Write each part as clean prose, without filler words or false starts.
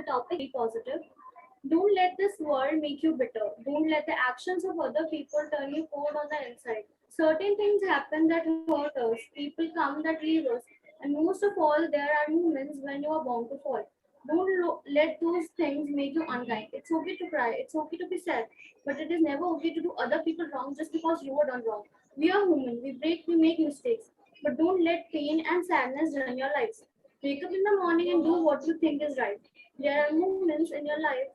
the topic be positive. Don't let this world make you bitter. Don't let the actions of other people turn you cold on the inside. Certain things happen that hurt us, people come that leave us, and most of all, there are moments when you are bound to fall. Don't let those things make you unkind. It's okay to cry, it's okay to be sad, but it is never okay to do other people wrong just because you were done wrong. We are human, we break, we make mistakes, but don't let pain and sadness run your lives. Wake up in the morning and do what you think is right. There are moments in your life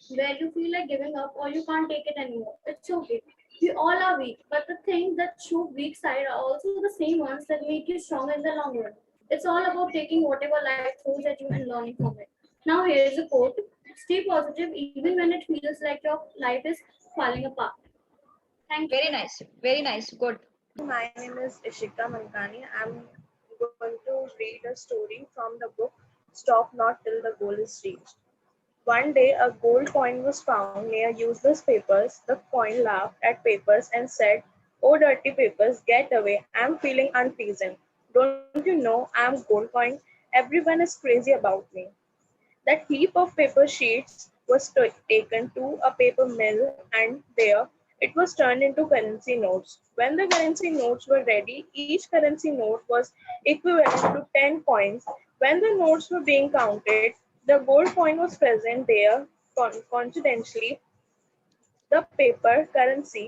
where you feel like giving up or you can't take it anymore. It's okay. We all are weak, but the things that show weak side are also the same ones that make you strong in the long run. It's all about taking whatever life throws at you and learning from it. Now here's a quote. Stay positive even when it feels like your life is falling apart. Thank you. Very nice. Very nice. Good. My name is Ishika Mankani. I'm going to read a story from the book Stop Not Till the Goal is Reached. One day, a gold coin was found near useless papers. The coin laughed at papers and said, "Oh, dirty papers, get away. I'm feeling unpleasant. Don't you know I'm gold coin? Everyone is crazy about me." That heap of paper sheets was taken to a paper mill, and there it was turned into currency notes. When the currency notes were ready, each currency note was equivalent to 10 coins. When the notes were being counted, the gold coin was present there confidentially. The paper currency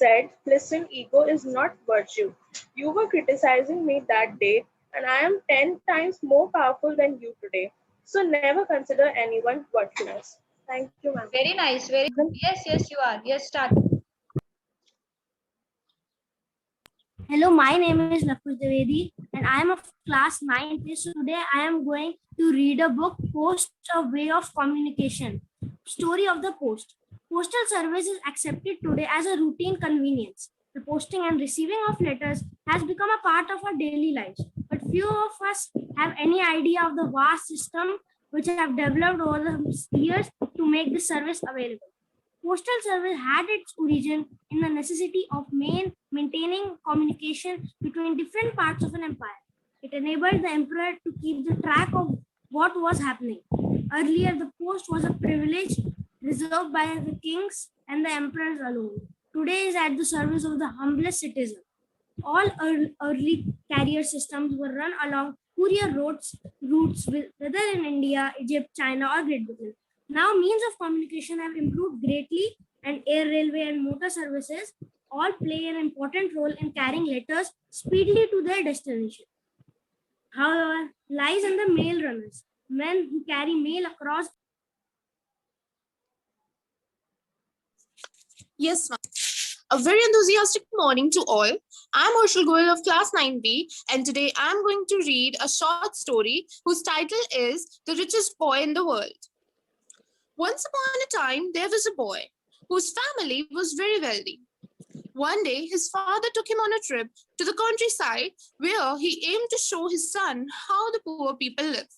said, "Listen, ego is not virtue. You were criticizing me that day, and I am 10 times more powerful than you today. So never consider anyone virtuous." Thank you, ma'am. Very nice. Very yes, yes, you are. Yes, start. Hello, my name is Lakush Devedi and I am of class 9th. So today I am going to read a book, Post, a Way of Communication. Story of the Post. Postal service is accepted today as a routine convenience. The posting and receiving of letters has become a part of our daily lives. But few of us have any idea of the vast system which have developed over the years to make this service available. Postal service had its origin in the necessity of maintaining communication between different parts of an empire. It enabled the emperor to keep the track of what was happening. Earlier, the post was a privilege reserved by the kings and the emperors alone. Today is at the service of the humblest citizen. All early carrier systems were run along courier routes, whether in India, Egypt, China, or Great Britain. Now, means of communication have improved greatly, and air, railway, and motor services all play an important role in carrying letters speedily to their destination. However, lies in the mail runners, men who carry mail across. Yes, ma'am. A very enthusiastic morning to all. I'm Harshal Goyal of class 9B, and today I'm going to read a short story whose title is The Richest Boy in the World. Once upon a time, there was a boy whose family was very wealthy. One day, his father took him on a trip to the countryside where he aimed to show his son how the poor people live.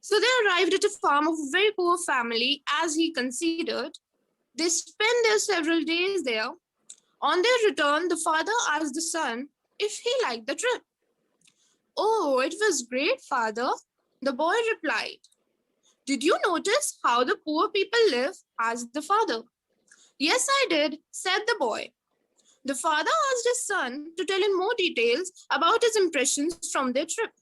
So they arrived at a farm of a very poor family, as he considered. They spent their several days there. On their return, the father asked the son if he liked the trip. "Oh, it was great, father," the boy replied. "Did you notice how the poor people live?" asked the father. "Yes, I did," said the boy. The father asked his son to tell in more details about his impressions from their trip.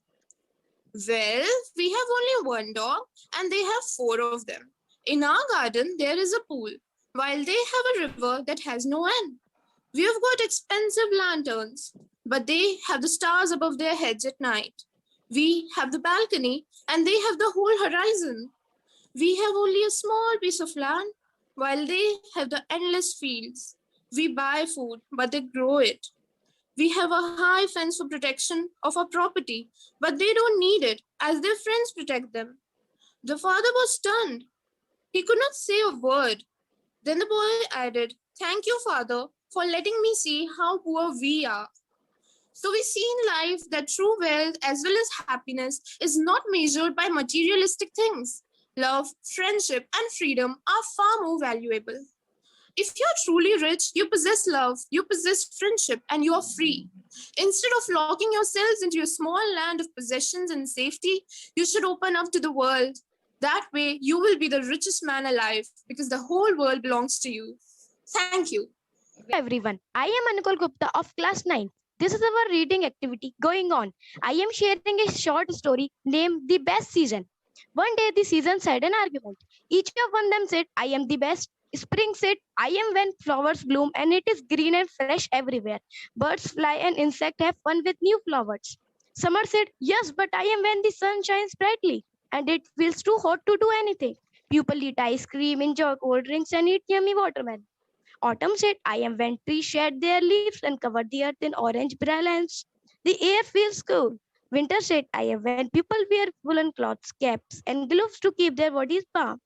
"Well, we have only one dog and they have four of them. In our garden, there is a pool, while they have a river that has no end. We have got expensive lanterns, but they have the stars above their heads at night. We have the balcony and they have the whole horizon. We have only a small piece of land, while they have the endless fields. We buy food, but they grow it. We have a high fence for protection of our property, but they don't need it, as their friends protect them." The father was stunned. He could not say a word. Then the boy added, "Thank you, father, for letting me see how poor we are." So we see in life that true wealth as well as happiness is not measured by materialistic things. Love, friendship, and freedom are far more valuable. If you're truly rich, you possess love, you possess friendship, and you are free. Instead of locking yourselves into a small land of possessions and safety, you should open up to the world. That way, you will be the richest man alive because the whole world belongs to you. Thank you. Everyone. I am Anukul Gupta of class 9. This is our reading activity going on. I am sharing a short story named The Best Season. One day the seasons had an argument. Each of one them said, I am the best. Spring said, I am when flowers bloom and it is green and fresh everywhere. Birds fly and insects have fun with new flowers. Summer said, yes, but I am when the sun shines brightly and it feels too hot to do anything. People eat ice cream, enjoy cold drinks and eat yummy watermelon. Autumn said, I am when trees shed their leaves and cover the earth in orange brilliance. The air feels cool. Winter said, I am when people wear woolen cloths, caps, and gloves to keep their bodies warm.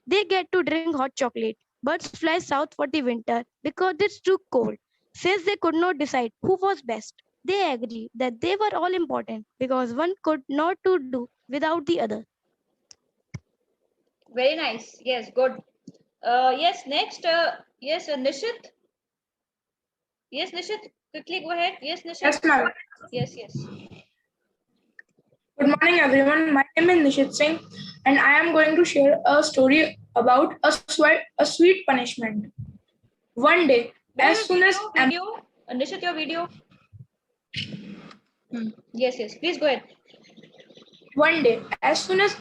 They get to drink hot chocolate. Birds fly south for the winter because it's too cold. Since they could not decide who was best, they agreed that they were all important because one could not to do without the other. Very nice. Yes, good. Yes, next. Yes, Nishit. Yes, Nishit. Quickly go ahead. Yes, Nishit. Yes, ma'am. Yes, yes. Good morning, everyone. My name is Nishit Singh, and I am going to share a story about a sweet punishment. One day, as soon as Nishit, your video. Yes, yes. Please go ahead. One day, as soon as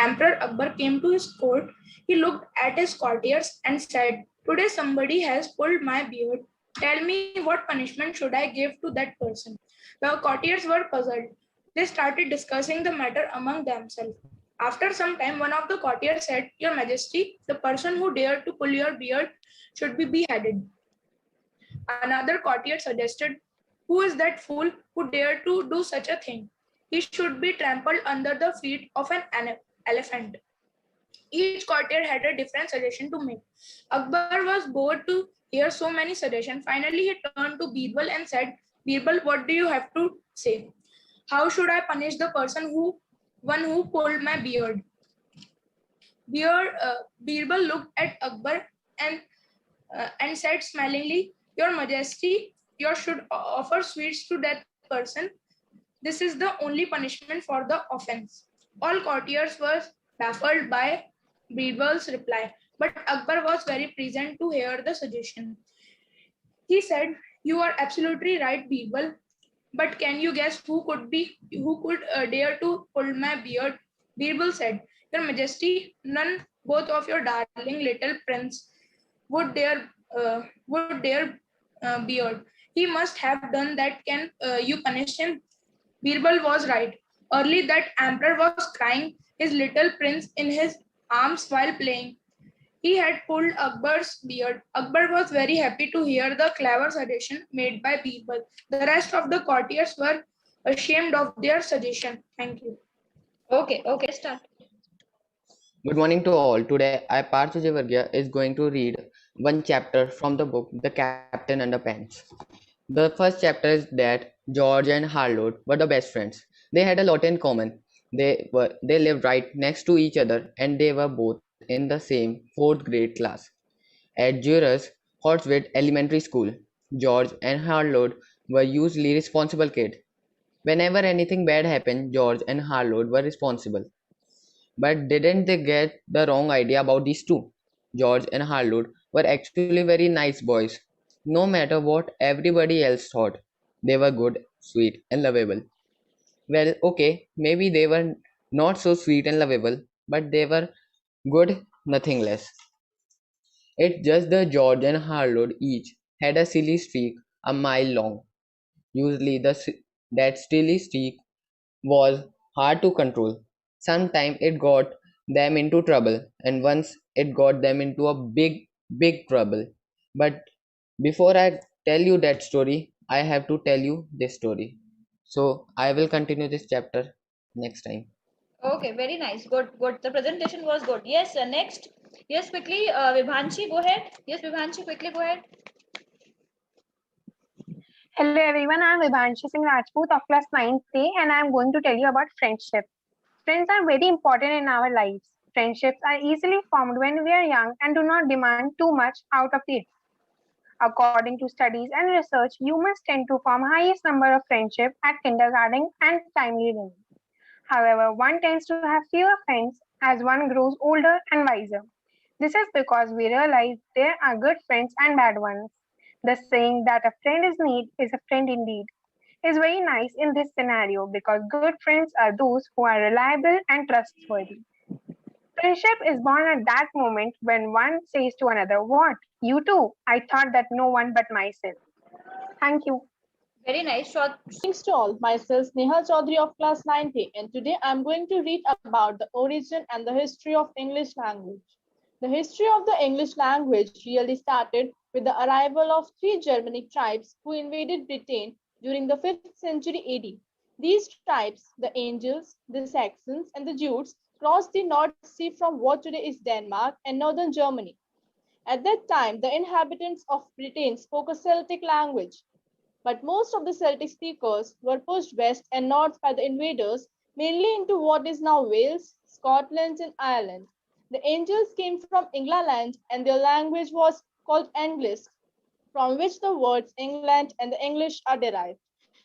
Emperor Akbar came to his court, he looked at his courtiers and said, "Today somebody has pulled my beard. Tell me what punishment should I give to that person?" The courtiers were puzzled. They started discussing the matter among themselves. After some time, one of the courtiers said, "Your Majesty, the person who dared to pull your beard should be beheaded." Another courtier suggested, "Who is that fool who dared to do such a thing? He should be trampled under the feet of an elephant." Each courtier had a different suggestion to make. Akbar was bored to hear so many suggestions. Finally, he turned to Birbal and said, "Birbal, what do you have to say? How should I punish the one who pulled my beard?" Birbal looked at Akbar and said smilingly, "Your Majesty, you should offer sweets to that person. This is the only punishment for the offense." All courtiers were baffled by Birbal's reply, but Akbar was very pleased to hear the suggestion. He said, "You are absolutely right, Birbal. But can you guess who could dare to pull my beard?" Birbal said, "Your Majesty, none both of your darling little prince would dare beard. He must have done that. Can you punish him?" Birbal was right. Early that emperor was crying his little prince in his arms while playing. He had pulled Akbar's beard. Akbar was very happy to hear the clever suggestion made by Birbal. The rest of the courtiers were ashamed of their suggestion. Thank you. Okay, okay, start. Good morning to all. Today, I Partha Javargya is going to read one chapter from the book The Captain Underpants. The first chapter is that George and Harlow were the best friends. They had a lot in common. They lived right next to each other and they were both in the same fourth grade class. At Jurors Horswood Elementary School, George and Harlow were usually responsible kids. Whenever anything bad happened, George and Harlow were responsible. But didn't they get the wrong idea about these two? George and Harlow were actually very nice boys. No matter what everybody else thought, they were good, sweet, and lovable. Well, okay, maybe they were not so sweet and lovable, but they were good, nothing less. It's just the George and Harlow each had a silly streak a mile long. Usually, that silly streak was hard to control. Sometimes it got them into trouble, and once it got them into a big, big trouble. But before I tell you that story, I have to tell you this story. So I will continue this chapter next time. Okay, very nice. Good, good. The presentation was good. Yes, next. Yes, quickly. Vibhanshi, go ahead. Yes, Vibhanshi, quickly go ahead. Hello everyone, I am Vibhanshi Singh Rajput of class 9th A and I am going to tell you about friendship. Friends are very important in our lives. Friendships are easily formed when we are young and do not demand too much out of it. According to studies and research, humans tend to form highest number of friendships at kindergarten and primary level. However, one tends to have fewer friends as one grows older and wiser. This is because we realize there are good friends and bad ones. The saying that a friend is need is a friend indeed is very nice in this scenario because good friends are those who are reliable and trustworthy. Friendship is born at that moment when one says to another, "What? You too? I thought that no one but myself." Thank you. Very nice, short. Greetings to all. Myself Neha Chaudhary of class 9th, and today I'm going to read about the origin and the history of English language. The history of the English language really started with the arrival of three Germanic tribes who invaded Britain during the 5th century AD. These tribes, the Angles, the Saxons, and the Jutes, crossed the North Sea from what today is Denmark and northern Germany. At that time, the inhabitants of Britain spoke a Celtic language, but most of the Celtic speakers were pushed west and north by the invaders, mainly into what is now Wales, Scotland, and Ireland. The Angels came from England and their language was called English, from which the words England and the English are derived.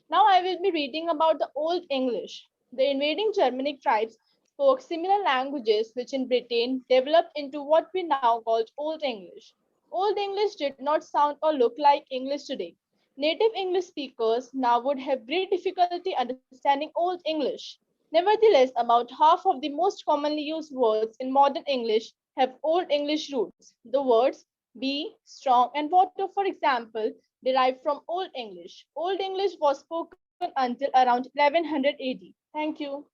Now I will be reading about the Old English. The invading Germanic tribes spoke similar languages which in Britain developed into what we now call Old English. Old English did not sound or look like English today. Native English speakers now would have great difficulty understanding Old English. Nevertheless, about half of the most commonly used words in modern English have Old English roots. The words be, strong, and water, for example, derived from Old English. Old English was spoken until around 1100 AD. Thank you.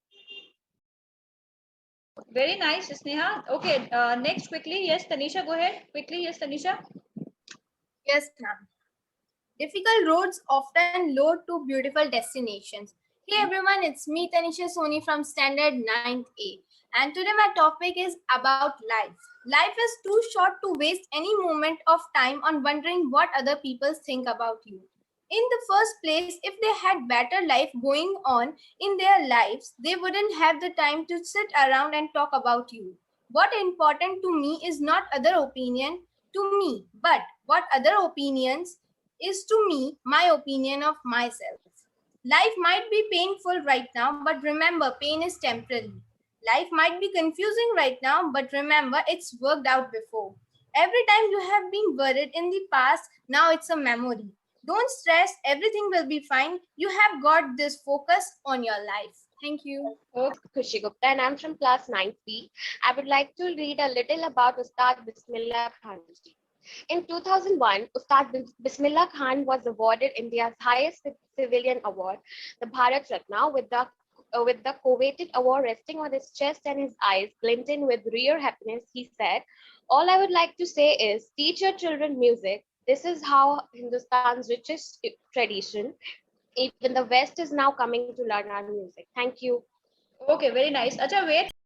Very nice, Sneha. Okay, next quickly. Yes, Tanisha, go ahead. Quickly, yes, Tanisha. Yes, ma'am. Difficult roads often lead to beautiful destinations. Hey everyone, it's me Tanisha Soni from Standard 9th A. And today my topic is about life. Life is too short to waste any moment of time on wondering what other people think about you. In the first place, if they had better life going on in their lives, they wouldn't have the time to sit around and talk about you. What important to me is not other opinion to me, but what other opinions is to me my opinion of myself. Life might be painful right now, but remember, pain is temporary. Life might be confusing right now, but remember, it's worked out before. Every time you have been worried in the past, now it's a memory. Don't stress, everything will be fine. You have got this focus on your life. Thank you. Khushi Gupta and I'm from class 9B. I would like to read a little about Ustad Bismillah Khan ji. In 2001, Ustad Bismillah Khan was awarded India's highest civilian award, the Bharat Ratna, with the coveted award resting on his chest and his eyes glinting with rare happiness. He said, "All I would like to say is teach your children music. This is how Hindustan's richest tradition. Even the West is now coming to learn our music." Thank you. Okay, very nice. Acha, wait.